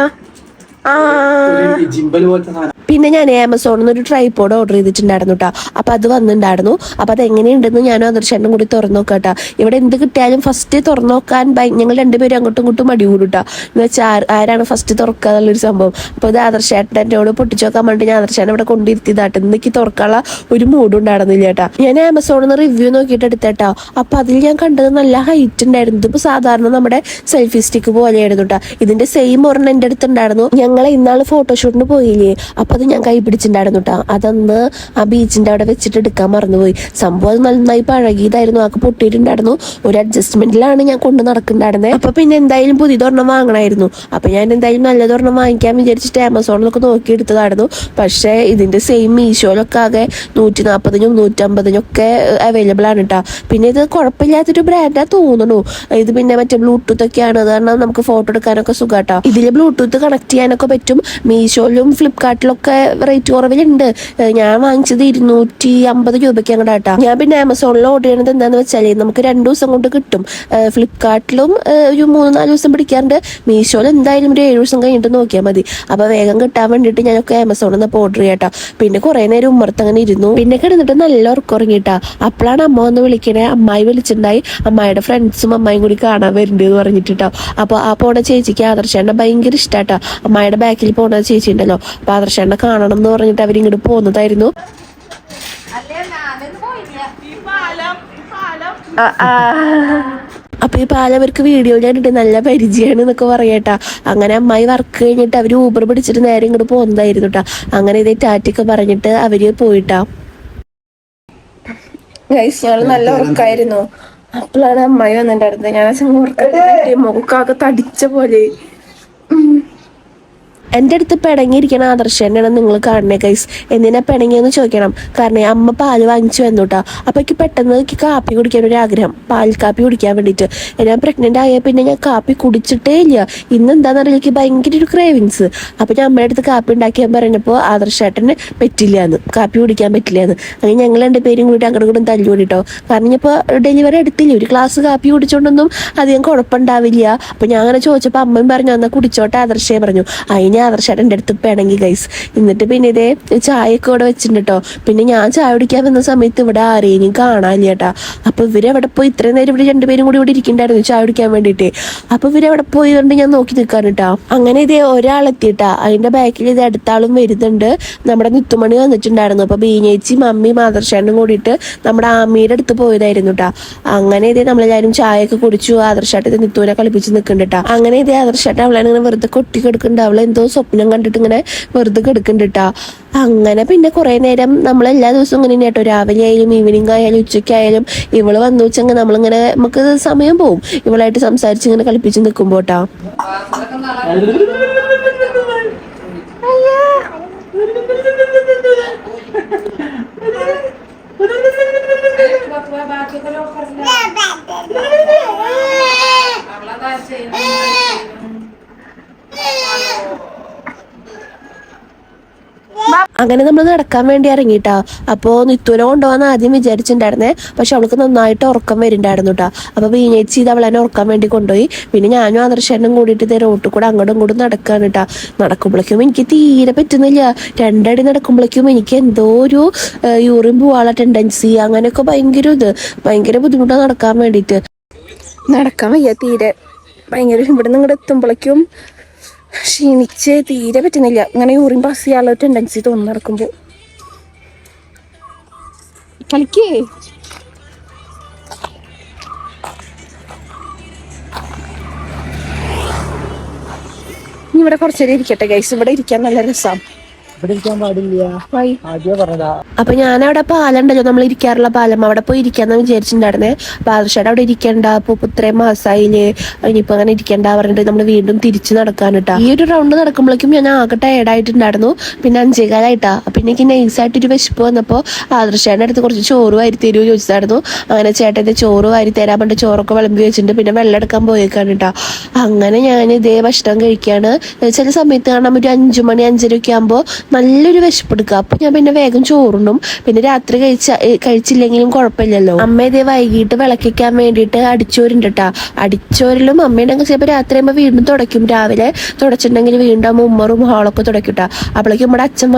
ജിംബൽ പോലത്തെ സാധനം. പിന്നെ ഞാൻ ആമസോണിൽ നിന്ന് ഒരു ട്രൈപോഡ് ഓർഡർ ചെയ്തിട്ടുണ്ടായിരുന്നു കേട്ടോ. അപ്പോൾ അത് വന്നിട്ടുണ്ടായിരുന്നു. അപ്പോൾ അത് എങ്ങനെയുണ്ടെന്ന് ഞാനും ആദർശേട്ടനും കൂടി തുറന്നു നോക്കാം കേട്ടോ. ഇവിടെ എന്ത് കിട്ടിയാലും ഫസ്റ്റ് തുറന്നു നോക്കാൻ ഞങ്ങൾ രണ്ടുപേരും അങ്ങോട്ടും ഇങ്ങോട്ടും മടി കൂടും കേട്ടോ. എന്ന് വെച്ചാൽ ആരാണ് ഫസ്റ്റ് തുറക്കുക എന്നുള്ളൊരു സംഭവം. അപ്പോൾ ഇത് ആദർശേട്ടനോട് പൊട്ടിച്ചു നോക്കാൻ വേണ്ടി ഞാൻ ആദർശേട്ടൻ ഇവിടെ കൊണ്ടിരുത്തിയതാട്ടോ. ഇന്നേക്ക് തുറക്കാനുള്ള ഒരു മൂഡ് ഉണ്ടായിരുന്നില്ല കേട്ടോ. ഞാൻ ആമസോണിൽ നിന്ന് റിവ്യൂ നോക്കിയിട്ട് എടുത്തേട്ടോ. അപ്പോൾ അതിൽ ഞാൻ കണ്ടത് നല്ല ഹൈറ്റ് ഉണ്ടായിരുന്നു. ഇതിപ്പോൾ സാധാരണ നമ്മുടെ സെൽഫി സ്റ്റിക്ക് പോലെയായിരുന്നു കേട്ടോ. ഇതിന്റെ സെയിം ഒരെണ്ണം എൻ്റെ അടുത്തുണ്ടായിരുന്നു. ഞങ്ങൾ ഇന്നാൾ ഫോട്ടോഷൂട്ടിന് പോയില്ലേ, അപ്പോൾ അത് ഞാൻ കൈ പിടിച്ചിട്ടുണ്ടായിരുന്നു കേട്ടോ. അതൊന്ന് ആ ബീച്ചിന്റെ അവിടെ വെച്ചിട്ട് എടുക്കാൻ മറന്നുപോയി. സംഭവം അത് നന്നായി പഴകിയതായിരുന്നു, ആക്ക് പൊട്ടിയിട്ടുണ്ടായിരുന്നു. ഒരു അഡ്ജസ്റ്റ്മെന്റിലാണ് ഞാൻ കൊണ്ട് നടക്കുന്നുണ്ടായിരുന്നത്. അപ്പൊ പിന്നെ എന്തായാലും പുതിയതൊരെണ്ണം വാങ്ങണമായിരുന്നു. അപ്പൊ ഞാൻ എന്തായാലും നല്ലതൊരെണ്ണം വാങ്ങിക്കാൻ വിചാരിച്ചിട്ട് ആമസോണിലൊക്കെ നോക്കി എടുത്തതായിരുന്നു. പക്ഷേ ഇതിന്റെ സെയിം മീഷോയിലൊക്കെ ആകെ 140-നും 150-നും ഒക്കെ അവൈലബിൾ ആണ് കേട്ടോ. പിന്നെ ഇത് കുഴപ്പമില്ലാത്തൊരു ബ്രാൻഡാ തോന്നുന്നു. ഇത് പിന്നെ മറ്റേ ബ്ലൂടൂത്ത് ഒക്കെയാണ്, കാരണം നമുക്ക് ഫോട്ടോ എടുക്കാനൊക്കെ സുഖാട്ടോ. ഇതിൽ ബ്ലൂടൂത്ത് കണക്ട് ചെയ്യാനൊക്കെ പറ്റും. മീഷോയിലും ഫ്ലിപ്കാർട്ടിലൊക്കെ റേറ്റ് കുറവിലുണ്ട്. ഞാൻ വാങ്ങിച്ചത് 250 രൂപയ്ക്ക് അങ്ങോട്ട് കേട്ടോ. ഞാൻ പിന്നെ ആമസോണിൽ ഓർഡർ ചെയ്യണത് എന്താന്ന് വെച്ചാൽ നമുക്ക് 2 ദിവസം കൊണ്ട് കിട്ടും. ഫ്ലിപ്കാർട്ടിലും ഒരു 3-4 ദിവസം പിടിക്കാറുണ്ട്. മീഷോയിൽ എന്തായാലും ഒരു 7 ദിവസം കഴിഞ്ഞിട്ട് നോക്കിയാൽ മതി. അപ്പൊ വേഗം കിട്ടാൻ വേണ്ടിയിട്ട് ഞാനൊക്കെ ആമസോണിൽ നിന്ന് ഓർഡർ ചെയ്യാട്ടോ. പിന്നെ കുറെ നേരം ഉമ്മർത്ത് അങ്ങനെ ഇരുന്നു. പിന്നെ കിടന്നിട്ട് നല്ല ഉറക്കം ഉറങ്ങിട്ടാ. അപ്പോഴാണ് അമ്മ വന്ന് വിളിക്കണേ. അമ്മായി വിളിച്ചിട്ടുണ്ടായി. അമ്മായിയുടെ ഫ്രണ്ട്സും അമ്മായും കൂടി കാണാൻ വരുന്നുണ്ട് എന്ന് പറഞ്ഞിട്ടോ. അപ്പോൾ ആ പോണ ചേച്ചിക്ക് ആദർശേട്ടനെ ഭയങ്കര ഇഷ്ടാട്ടോ. അമ്മായിയുടെ ബാക്കിൽ പോണ ചേച്ചി ഉണ്ടല്ലോ, അപ്പൊ ആദർശേട്ടനെ കാണണം എന്ന് പറഞ്ഞിട്ട് അവരിങ്ങോട്ട് പോകുന്നതായിരുന്നു. അപ്പൊ ഈ പാലം അവർക്ക് വീഡിയോ ഞാനിട്ട് നല്ല പരിചയമാണ് എന്നൊക്കെ പറയട്ടാ. അങ്ങനെ അമ്മായി വർക്ക് കഴിഞ്ഞിട്ട് അവര് ഊബർ പിടിച്ചിട്ട് നേരെ ഇങ്ങോട്ട് പോകുന്നതായിരുന്നു കേട്ടാ. അങ്ങനെ ഇതേ ടാറ്റൊക്കെ പറഞ്ഞിട്ട് അവര് പോയിട്ടാ. ഞങ്ങൾ നല്ല ഉറക്കായിരുന്നു. അപ്പോഴാണ് അമ്മായി വന്നിട്ടുണ്ടായിരുന്നത്. ഞാൻ മുഖക്കാകെ തടിച്ച പോലെ. എൻ്റെ അടുത്ത് പിണങ്ങിയിരിക്കണ ആദർശേട്ടനാണ് നിങ്ങൾ കാണണേ ഗൈസ്. എന്തിനാ പിണങ്ങിയെന്ന് ചോദിക്കണം. കാരണം അമ്മ പാല് വാങ്ങിച്ചു വന്നു കേട്ടോ. അപ്പോൾ എനിക്ക് പെട്ടെന്ന് എനിക്ക് കാപ്പി കുടിക്കാൻ ഒരു ആഗ്രഹം, പാൽ കാപ്പി കുടിക്കാൻ വേണ്ടിയിട്ട്. ഞാൻ പ്രഗ്നൻ്റ് ആയ പിന്നെ ഞാൻ കാപ്പി കുടിച്ചിട്ടേ ഇല്ല. ഇന്ന് എന്താണെന്ന് എനിക്ക് ഭയങ്കര ഒരു ക്രേവിങ്സ്. അപ്പോൾ ഞാൻ അമ്മയുടെ അടുത്ത് കാപ്പി ഉണ്ടാക്കിയാൽ പറഞ്ഞപ്പോൾ ആദർശേട്ടന് പറ്റില്ല എന്ന്, കാപ്പി കുടിക്കാൻ പറ്റില്ല എന്ന്. അങ്ങനെ ഞങ്ങൾ 2 പേരും കൂടി അങ്ങോട്ടും കൂടെ തല്ലുകൂടിട്ടോ. കാരണം ഇപ്പോൾ ഡെലിവറി എടുത്തില്ല, ഒരു ഗ്ലാസ് കാപ്പി കുടിച്ചോണ്ടൊന്നും അധികം കുഴപ്പമുണ്ടാവില്ല. അപ്പോൾ ഞാൻ അങ്ങനെ ചോദിച്ചപ്പോൾ അമ്മയും പറഞ്ഞു എന്നാൽ കുടിച്ചോട്ടെ ആദർശേ പറഞ്ഞു. അതിന് ആദർശേട്ടൻ്റെ അടുത്ത് പിണങ്ങി ഗൈസ്. എന്നിട്ട് പിന്നെ ഇതേ ചായയൊക്കെ ഇവിടെ വെച്ചിട്ടുണ്ട് കേട്ടോ. പിന്നെ ഞാൻ ചായ കുടിക്കാൻ വന്ന സമയത്ത് ഇവിടെ ആരെയും കാണാനില്ല കേട്ടാ. അപ്പൊ ഇവരെവിടെ പോയി ഇത്രയും നേരം ഇവിടെ 2 പേരും കൂടി ഇവിടെ ഇരിക്കണ്ടായിരുന്നു ചായ കുടിക്കാൻ വേണ്ടിയിട്ട്. അപ്പൊ ഇവരെവിടെ പോയതുകൊണ്ട് ഞാൻ നോക്കി നിൽക്കാൻ കേട്ടാ. അങ്ങനെ ഇതേ ഒരാളെത്തിയിട്ടാ. അതിന്റെ ബാക്കിൽ ഇത് അടുത്താളും വരുന്നുണ്ട്. നമ്മുടെ നിത്തുമണി വന്നിട്ടുണ്ടായിരുന്നു. അപ്പൊ ബീനേച്ചി മമ്മിയും ആദർശേട്ടനും കൂടിയിട്ട് നമ്മുടെ ആമിയുടെ അടുത്ത് പോയതായിരുന്നു കേട്ടാ. അങ്ങനെ ഇതേ നമ്മളെല്ലാവരും ചായയൊക്കെ കുടിച്ചു. ആദർശേട്ടൻ ഇത് നിത്തുവിനെ കളിപ്പിച്ച് നിൽക്കുന്നുണ്ട് കേട്ടാ. അങ്ങനെ ഇതേ ആദർശേട്ടൻ അവളെ ഇങ്ങനെ വെറുതെ കൊട്ടി കിടക്കുന്നുണ്ട്. അവളെ എന്തോ സ്വപ്നം കണ്ടിട്ട് ഇങ്ങനെ വെറുതെ കിടക്കുന്നുണ്ട്. അങ്ങനെ പിന്നെ കുറെ നേരം നമ്മൾ എല്ലാ ദിവസവും ഇങ്ങനെ കേട്ടോ, രാവിലെ ആയാലും ഈവനിങ് ആയാലും ഉച്ചയ്ക്കായാലും ഇവള് വന്നു വെച്ചെങ്കിൽ നമ്മളിങ്ങനെ നമുക്ക് സമയം പോവും ഇവളായിട്ട് സംസാരിച്ച് ഇങ്ങനെ കളിപ്പിച്ച് നിൽക്കുമ്പോട്ടാ. ബാക്കിയൊക്കെ അവളതാ ചെയ്യുന്നത്. അങ്ങനെ നമ്മൾ നടക്കാൻ വേണ്ടി ഇറങ്ങിട്ടാ. അപ്പോൾ നിത്തൂനെ കൊണ്ടുപോകാൻ ആദ്യം വിചാരിച്ചിട്ടുണ്ടായിരുന്നേ, പക്ഷെ അവൾക്ക് നന്നായിട്ട് ഉറക്കം വരുന്നുണ്ടായിരുന്നു കേട്ടോ. അപ്പോൾ വീനേച്ച് ചെയ്ത് അവളെന്നെ ഉറക്കാൻ വേണ്ടി കൊണ്ടുപോയി. പിന്നെ ഞാനും ആദർശനും കൂടിയിട്ട് ഇതേ റോട്ടിൽ കൂടെ അങ്ങോട്ടും ഇങ്ങോട്ടും നടക്കാണ് കേട്ടോ. നടക്കുമ്പോഴേക്കും എനിക്ക് തീരെ പറ്റുന്നില്ല. രണ്ടടി നടക്കുമ്പോഴേക്കും എനിക്ക് എന്തോ ഒരു യൂറിൻ പോവാനുള്ള ടെൻഡൻസി, അങ്ങനെയൊക്കെ ഭയങ്കര ബുദ്ധിമുട്ടാണ് നടക്കാൻ വേണ്ടിയിട്ട്. നടക്കാൻ വയ്യ തീരെ, ഭയങ്കര ഇവിടെ നിന്ന് ഇങ്ങോട്ട് എത്തുമ്പോഴേക്കും ക്ഷീണിച്ച് തീരെ പറ്റുന്നില്ല. ഇങ്ങനെ യൂറിൻ പാസ് ചെയ്യാനുള്ള ടെൻഡൻസി തോന്നി നടക്കുമ്പോൾ. കളിക്കേ ഇവിടെ കുറച്ചേരം ഇരിക്കട്ടെ ഗൈസ്, ഇവിടെ ഇരിക്കാൻ നല്ല രസമാണ്. ഇവിടെ ഇരിക്കാൻ പാടില്ല, ആദ്യം പറഞ്ഞതാ. അപ്പൊ ഞാനവിടെ പാലുണ്ടല്ലോ, നമ്മൾ ഇരിക്കാറുള്ള പാലം, അവിടെ പോയി ഇരിക്കാന്ന് വിചാരിച്ചിട്ടുണ്ടായിരുന്നേ. പാദർശയുടെ അവിടെ ഇരിക്കണ്ട, അപ്പൊ ഇത്രയും മാസമായില്ലേ, ഇനിയിപ്പോ അങ്ങനെ ഇരിക്കണ്ട പറഞ്ഞിട്ട് നമ്മൾ വീണ്ടും തിരിച്ച് നടക്കാനിട്ടാ. ഈ ഒരു റൗണ്ട് നടക്കുമ്പോഴേക്കും ഞാൻ ആകെ ടയർഡായിട്ടുണ്ടായിരുന്നു. പിന്നെ 5:15 പിന്നെ എനിക്ക് നൈസായിട്ടൊരു വിശപ്പ് വന്നപ്പോ ആദർശയുടെ അടുത്ത് കുറച്ച് ചോറ് വാരി തരുമോ ചോദിച്ചായിരുന്നു. അങ്ങനെ ചേട്ടന്റെ ചോറ് വാരി തരാൻ പറഞ്ഞിട്ട് ചോറൊക്കെ വിളമ്പി വെച്ചിട്ടുണ്ട്. പിന്നെ വെള്ളം എടുക്കാൻ പോയേക്കാണ് കേട്ടോ. അങ്ങനെ ഞാൻ ഇതേ ഭക്ഷണം കഴിക്കാണ്. ചില സമയത്ത് കാണാൻ ഒരു 5 മണി 5:30 ഒക്കെ ആകുമ്പോൾ നല്ലൊരു വിശപ്പെടുക്കുക. അപ്പൊ ഞാൻ പിന്നെ വേഗം ചോറുണ്ടും. പിന്നെ രാത്രി കഴിച്ചില്ലെങ്കിലും കുഴപ്പമില്ലല്ലോ. അമ്മ ഇതേ വൈകിട്ട് വിളക്കിക്കാൻ വേണ്ടിയിട്ട് അടിച്ചോരുണ്ട്. അടിച്ചോരിലും അമ്മയുണ്ടെങ്കിൽ ചിലപ്പോൾ രാത്രി ആകുമ്പോൾ വീണ്ടും തുടയ്ക്കും. രാവിലെ തുടച്ചിട്ടുണ്ടെങ്കിൽ വീണ്ടും അമ്മ ഉമ്മറും ഹാളൊക്കെ തുടയ്ക്കൂട്ടാ. അപ്പോഴേക്കും നമ്മുടെ അച്ഛൻ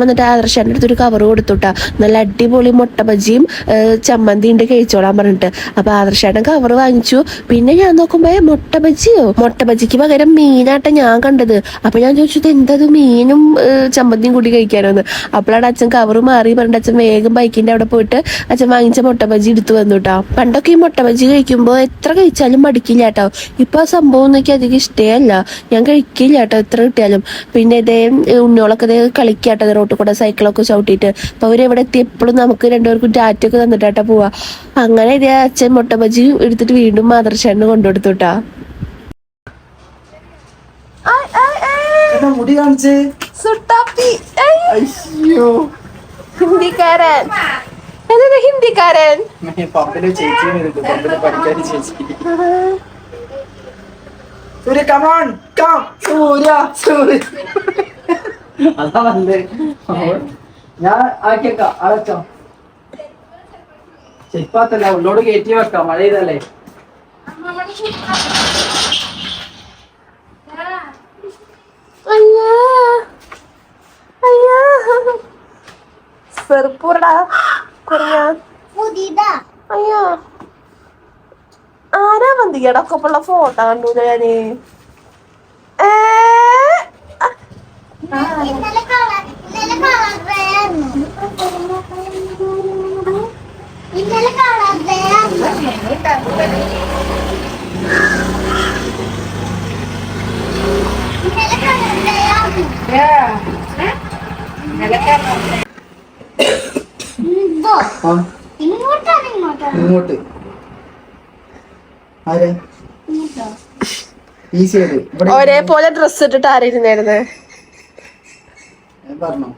വന്നിട്ട് ആദർശന്റെ അടുത്തൊരു കവർ കൊടുത്തുട്ടാ. നല്ല അടിപൊളി മുട്ട ബജിയും ചമ്മന്തി ഉണ്ട്, കഴിച്ചോളാൻ പറഞ്ഞിട്ട്. അപ്പൊ ആദർശേട്ടൻ കവർ വാങ്ങിച്ചു. പിന്നെ ഞാൻ നോക്കുമ്പോ മുട്ട ബജിക്ക് പകരം മീനാട്ട ഞാൻ കണ്ടത്. അപ്പൊ ഞാൻ ചോദിച്ചത് എന്തത് മീനും ചമ്മന്തിയും കൂടി കഴിക്കാനോന്ന്. അപ്പോഴാണ് അച്ഛൻ കവറ് മാറി പറഞ്ഞിട്ട് അച്ഛൻ വേഗം ബൈക്കിന്റെ അവിടെ പോയിട്ട് അച്ഛൻ വാങ്ങിച്ച മുട്ട ബജി എടുത്തു വന്നു കേട്ടോ. പണ്ടൊക്കെ ഈ മുട്ട ബജി കഴിക്കുമ്പോൾ എത്ര കഴിച്ചാലും മടിക്കില്ല കേട്ടോ. ഇപ്പൊ ആ സംഭവം ഒന്നും എനിക്ക് അധികം ഇഷ്ടമല്ല, ഞാൻ കഴിക്കില്ല കേട്ടോ എത്ര കിട്ടിയാലും. പിന്നെ ഇതേ ഉണ്ണിയോളൊക്കെ ഇതേ കളിക്കാട്ടോ റോട്ടിൽ കൂടെ സൈക്കിളൊക്കെ ചവിട്ടിയിട്ട്. അപ്പൊ അവരെവിടെ എത്തി എപ്പോഴും നമുക്ക് രണ്ടുപേർക്കും ടാറ്റൊക്കെ തന്നിട്ടാ പോവാ. അങ്ങനെ ഇതേ അച്ഛൻ മുട്ട ബജി എടുത്തിട്ട് വീണ്ടും മാതൃശേഷന് കൊണ്ടുകൊടുത്തു കേട്ടാ. മുടി കാണിച്ച് ഹിന്ദിക്കാരൻ പമ്പില് ചേച്ചി പമ്പില് പഠിക്കാറ് ചേച്ചി. സൂര്യ കമോൺ കം സൂര്യ. അതാ നല്ലേ. ഞാൻ ആക്കിയേക്കാം, അടച്ചോ. ചെപ്പാത്തല്ല, ഉള്ളോട് കയറ്റി വെക്കാം, മഴ ചെയ്തല്ലേ. ചെറുപ്പൂരടാ അയ്യോ ആരാ വന്നിക്കട ഒക്കെപ്പുള്ള ഫോട്ടോ കണ്ടു ഞാന്. ഇങ്ങോട്ട് ആരെ ഈസി ആയിട്ട് ഒരേപോലെ ഡ്രസ് ഇട്ടിട്ട് ആരായിരുന്നായിരുന്നേ പറഞ്ഞോ.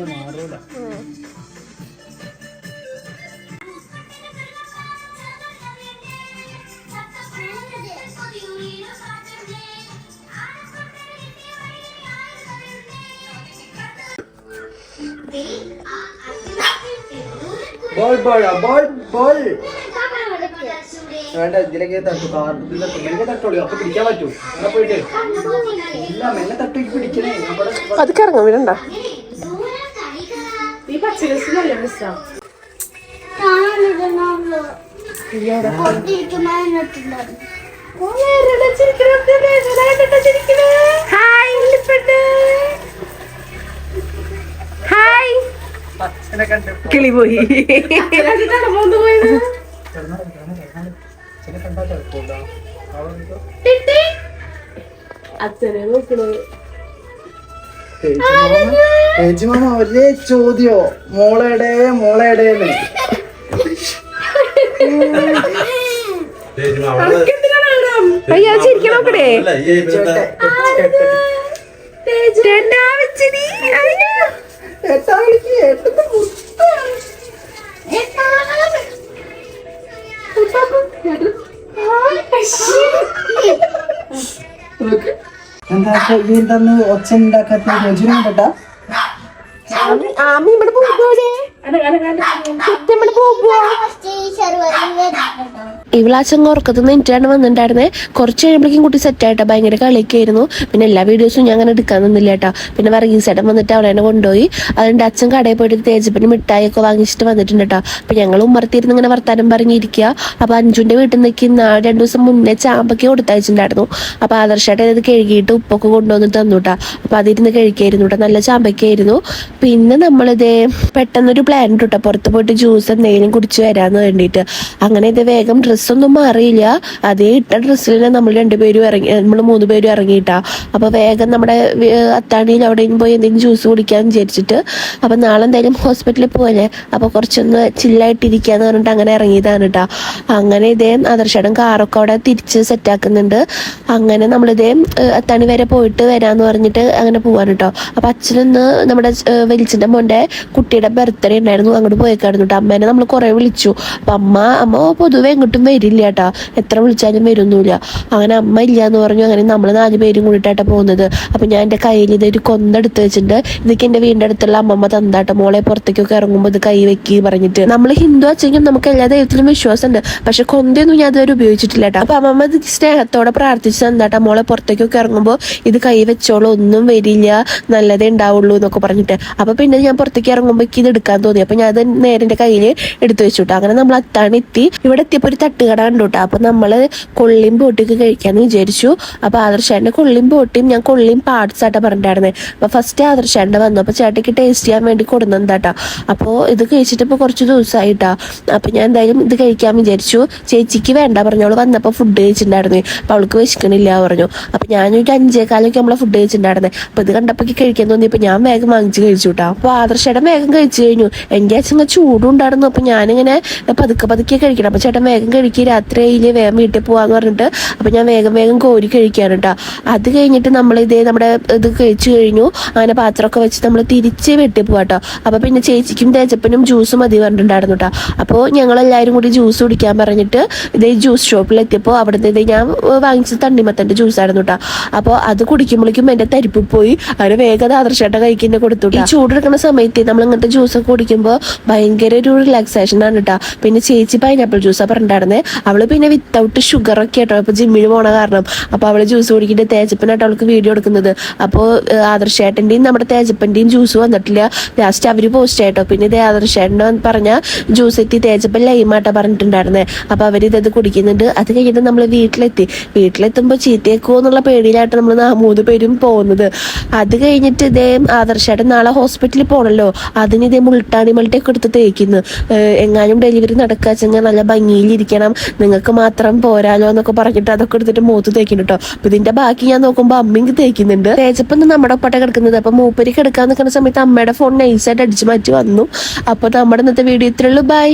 മാറൂല. ബോൾ വേണ്ട, ഇതിലേക്ക് തട്ടു, കാർഡിലേക്ക് തട്ടോളൂ, അപ്പൊ പിടിക്കാൻ പറ്റൂ. അവിടെ പോയിട്ട് ഇല്ല, മെല്ലെ തട്ടു പിടിക്കണേ. അത് കറങ്ങും വീടണ്ട. ഈ പച്ചരസ് നല്ല രസമാണ്. കിളി പോയി. അച്ഛനെ നോക്കണേ. ചേച്ചിമാമ ഒരേ ചോദ്യോ മോളേടേന്ന് അയ്യോ ചിരിക്കണോക്കടേ എന്താന്ന് ഒച്ച ഉണ്ടാക്കാത്ത രജുന കേട്ടാ ആമി ഇവിടെ പോകുമ്പോഴേ ഇവിടെ പോകുമ്പോ ഇവളാച്ചങ്ങ് ഉറക്കത്തുനിന്ന് എനിട്ടാണ് വന്നിട്ടുണ്ടായിരുന്നേ. കുറച്ച് കഴിയുമ്പോഴേക്കും കുട്ടി സെറ്റായിട്ടാ, ഭയങ്കര കളിയൊക്കെ ആയിരുന്നു. പിന്നെ എല്ലാ വീഡിയോസും ഞാൻ അങ്ങനെ എടുക്കാൻ നിന്നില്ല കേട്ടോ. പിന്നെ വർഗീസേട്ടൻ വന്നിട്ട് അവളെ കൊണ്ടുപോയി. അതുകൊണ്ട് അച്ഛൻ കടയിൽ പോയിട്ട് തേജപ്പിന് മിഠായി ഒക്കെ വാങ്ങിച്ചിട്ട് വന്നിട്ടുണ്ട് കേട്ടോ. അപ്പൊ ഞങ്ങൾ ഉമ്മർത്തിരുന്ന് ഇങ്ങനെ വർത്താനം പറഞ്ഞിരിക്കുക. അപ്പൊ അഞ്ജുന്റെ വീട്ടിൽ നിൽക്കുന്ന 2 ദിവസം മുന്നേ ചാമ്പയ്ക്ക് കൊടുത്തയച്ചിട്ടുണ്ടായിരുന്നു. അപ്പൊ ആദർശേട്ടൻ ഇത് കഴുകിയിട്ട് ഉപ്പൊക്കെ കൊണ്ടുവന്നിട്ട് തന്നു കേട്ടോ. അപ്പൊ അതിരുന്ന് കഴിക്കായിരുന്നു കേട്ടോ, നല്ല ചാമ്പയ്ക്കായിരുന്നു. പിന്നെ നമ്മളിത് പെട്ടെന്നൊരു പ്ലാൻ ഇട്ടോ, പുറത്ത് പോയിട്ട് ജ്യൂസ് എന്തെങ്കിലും കുടിച്ച് വരാന്ന് വേണ്ടിയിട്ട്. അങ്ങനെ ഇത് വേഗം ഡ്രസ്സൊന്നും മാറിയില്ല, അതേ ഇട്ട ഡ്രസ്സിൽ തന്നെ നമ്മൾ 3 പേരും ഇറങ്ങിയിട്ടാ. അപ്പൊ വേഗം നമ്മുടെ അത്താണിയിൽ അവിടെയും പോയി എന്തെങ്കിലും ജ്യൂസ് കുടിക്കാൻ വിചാരിച്ചിട്ട്. അപ്പൊ നാളെ എന്തായാലും ഹോസ്പിറ്റലിൽ പോവല്ലേ, അപ്പൊ കുറച്ചൊന്ന് ചില്ലായിട്ടിരിക്കാന്ന് പറഞ്ഞിട്ട് അങ്ങനെ ഇറങ്ങിയതാണ് കേട്ടോ. അങ്ങനെ ഇതേ ആദർശേട്ടൻ കാറൊക്കെ അവിടെ തിരിച്ച് സെറ്റാക്കുന്നുണ്ട്. അങ്ങനെ നമ്മളിതേ അത്താണി വരെ പോയിട്ട് വരാന്ന് പറഞ്ഞിട്ട് അങ്ങനെ പോവാൻ കേട്ടോ. അപ്പൊ അച്ഛനൊന്ന് നമ്മുടെ വലിച്ചിന്റെ മോന്റെ കുട്ടിയുടെ ബർത്ത്ഡേ ഉണ്ടായിരുന്നു, അങ്ങോട്ട് പോയേക്കായിരുന്നു കേട്ടോ. അമ്മേനെ നമ്മൾ കുറെ വിളിച്ചു. അപ്പൊ അമ്മ പൊതുവെ എങ്ങോട്ടും വരില്ല കേട്ടോ, എത്ര വിളിച്ചാലും വരുന്നില്ല. അങ്ങനെ അമ്മ ഇല്ലാന്ന് പറഞ്ഞു. അങ്ങനെ നമ്മൾ 4 പേരും കൂടിയിട്ടാണ് പോകുന്നത്. അപ്പൊ ഞാൻ എൻ്റെ കയ്യിൽ ഇതൊരു കൊന്തെടുത്ത് വെച്ചിട്ടുണ്ട്. ഇതൊക്കെ എൻ്റെ വീടിൻ്റെ അടുത്തുള്ള അമ്മമ്മ തന്നാട്ടോ, മോളെ പുറത്തേക്കൊക്കെ ഇറങ്ങുമ്പോൾ ഇത് കൈ വെക്കി പറഞ്ഞിട്ട്. നമ്മൾ ഹിന്ദു അച്ഛനും നമുക്ക് എല്ലാ ദൈവത്തിലും വിശ്വാസമുണ്ട്, പക്ഷെ കൊന്തൊന്നും ഞാൻ അതുവരെ ഉപയോഗിച്ചിട്ടില്ല കേട്ടോ. അപ്പൊ അമ്മമ്മ ഇത് സ്നേഹത്തോടെ പ്രാർത്ഥിച്ച് തന്നാട്ടോ, മോളെ പുറത്തേക്കൊക്കെ ഇറങ്ങുമ്പോൾ ഇത് കൈ വെച്ചോളൂ, ഒന്നും വരില്ല, നല്ലതേ ഉണ്ടാവുള്ളൂ എന്നൊക്കെ പറഞ്ഞിട്ട്. അപ്പൊ പിന്നെ ഞാൻ പുറത്തേക്ക് ഇറങ്ങുമ്പോൾ ഇത് എടുക്കാൻ തോന്നി. അപ്പൊ ഞാൻ അത് നേരെ എൻ്റെ കയ്യിൽ എടുത്തു വെച്ചുട്ടോ. അങ്ങനെ നമ്മൾ അത്താണ് എത്തി. ഇവിടെ എത്തിയപ്പോൾ ഒരു തട്ടുകട കണ്ടുട്ടോ. അപ്പൊ നമ്മള് കൊള്ളിയും ബോട്ടിയൊക്കെ കഴിക്കാന്ന് വിചാരിച്ചു. അപ്പൊ ആദർശേട്ടന്റെ കൊള്ളിയും ബോട്ടിയും ഞാൻ കൊള്ളിയും പാർട്സ് ആയിട്ടാ പറഞ്ഞിട്ടായിരുന്നേ. അപ്പൊ ഫസ്റ്റ് ആദർശേട്ടന്റെ വന്നു. അപ്പൊ ചേട്ടയ്ക്ക് ടേസ്റ്റ് ചെയ്യാൻ വേണ്ടി കൊടുന്നെന്താട്ടാ. അപ്പൊ ഇത് കഴിച്ചിട്ട് ഇപ്പൊ കുറച്ച് ദിവസമായിട്ടാ. അപ്പൊ ഞാൻ എന്തായാലും ഇത് കഴിക്കാൻ വിചാരിച്ചു. ചേച്ചിക്ക് വേണ്ട പറഞ്ഞു, അവള് വന്നപ്പോ ഫുഡ് കഴിച്ചിട്ടുണ്ടായിരുന്നേ. അപ്പൊ അവൾക്ക് വിശക്കണില്ല പറഞ്ഞു. അപ്പൊ ഞാനൊരു 5:15 നമ്മളെ ഫുഡ് കഴിച്ചിട്ടുണ്ടായിരുന്നേ. അപ്പൊ ഇത് കണ്ടപ്പോ കഴിക്കാൻ തോന്നിയപ്പോ ഞാൻ വേഗം വാങ്ങിച്ച് കഴിച്ചു കേട്ടോ. അപ്പൊ ആദർശേട്ടൻ വേഗം കഴിച്ചു കഴിഞ്ഞു. എന്റെ അച്ഛൻ ചൂടുണ്ടായിരുന്നു. അപ്പൊ ഞാനിങ്ങനെ പതുക്കെ കഴിക്കണം. അപ്പൊ ചേട്ടൻ വേഗം കഴിക്കുക, രാത്രിയില് വേഗം വീട്ടിൽ പോവാന്ന് പറഞ്ഞിട്ട്. അപ്പൊ ഞാൻ വേഗം കോരി കഴിക്കാണ് കേട്ടോ. അത് കഴിഞ്ഞിട്ട് നമ്മൾ നമ്മുടെ ഇത് കഴിച്ചു കഴിഞ്ഞു. അങ്ങനെ പാത്രമൊക്കെ വെച്ച് നമ്മൾ തിരിച്ച് വീട്ടിൽ പോവാട്ടോ. അപ്പൊ പിന്നെ ചേച്ചിക്കും തേജപ്പനും ജ്യൂസ് മതി പറഞ്ഞിട്ടുണ്ടായിരുന്നു കേട്ടോ. അപ്പോൾ ഞങ്ങളെല്ലാവരും കൂടി ജ്യൂസ് കുടിക്കാൻ പറഞ്ഞിട്ട് ഇതേ ജ്യൂസ് ഷോപ്പിൽ എത്തിയപ്പോൾ അവിടുത്തെ ഞാൻ വാങ്ങിച്ച തണ്ണിമത്തന്റെ ജ്യൂസ് ആയിരുന്നു കേട്ടോ. അപ്പോൾ അത് കുടിക്കുമ്പോഴേക്കും എന്റെ തരിപ്പ് പോയി. അവര് വേഗം ആദർശേട്ട കഴിക്കുന്ന കൊടുത്തു. ഈ ചൂടെടുക്കുന്ന സമയത്ത് നമ്മൾ ഇങ്ങനത്തെ ജ്യൂസൊക്കെ കുടിക്കുമ്പോൾ ഭയങ്കര ഒരു റിലാക്സേഷൻ ആണ് കേട്ടോ. പിന്നെ ചേച്ചി പൈനാപ്പിൾ ജ്യൂസാണ് പറഞ്ഞിട്ടുണ്ടായിരുന്നേ. അവള് പിന്നെ വിത്തൗട്ട് ഷുഗർ ഒക്കെ കേട്ടോ, ഇപ്പൊ ജിമ്മിന് പോണ കാരണം. അപ്പൊ അവള് ജ്യൂസ് കുടിക്കിട്ട് തേജപ്പനായിട്ട് അവൾക്ക് വീഡിയോ എടുക്കുന്നത്. അപ്പോൾ ആദർശേട്ടന്റെയും നമ്മുടെ തേജപ്പന്റെയും ജ്യൂസ് വന്നിട്ടില്ല. ലാസ്റ്റ് അവര് പോസ്റ്റ് ആയിട്ടോ. പിന്നെ ഇത് ആദർശേട്ടനെ പറഞ്ഞ ജ്യൂസ് എത്തി, തേജപ്പൻ ലൈമാട്ടാ പറഞ്ഞിട്ടുണ്ടായിരുന്നേ. അപ്പൊ അവരിത് കുടിക്കുന്നുണ്ട്. അത് കഴിഞ്ഞിട്ട് നമ്മൾ വീട്ടിലെത്തുമ്പോൾ ചീത്തയേക്കോ എന്നുള്ള പേടിയിലായിട്ട് നമ്മൾ 3 പേരും പോകുന്നത്. അത് കഴിഞ്ഞിട്ട് ഇതേ ആദർശേട്ടൻ നാളെ ഹോസ്പിറ്റലിൽ പോകണല്ലോ, അതിന് ഇതേ മുൾട്ടാണി മൾട്ടൊക്കെ എടുത്ത് തേക്കുന്നു. എങ്ങാനും ഡെലിവറി നടക്കാച്ചെങ്കിൽ നല്ല ഭംഗിയിലിരിക്കണം, നിങ്ങൾക്ക് മാത്രം പോരാലോ എന്നൊക്കെ പറഞ്ഞിട്ട് അതൊക്കെ എടുത്തിട്ട് മൂത്ത് തേക്കുന്നു കേട്ടോ. അപ്പൊ ഇതിന്റെ ബാക്കി ഞാൻ നോക്കുമ്പോൾ അമ്മയ്ക്ക് തേക്കുന്നുണ്ട്. തേച്ചപ്പം നമ്മുടെ ഒപ്പട്ട കിടക്കുന്നത്. അപ്പൊ മൂപ്പര് കിടക്കാൻ നിൽക്കുന്ന സമയത്ത് അമ്മയുടെ ഫോൺ നൈസായിട്ട് അടിച്ചു മാറ്റി വന്നു. അപ്പൊ നമ്മുടെ ഇന്നത്തെ വീഡിയോ ഇത്രയുള്ളൂ. ബൈ.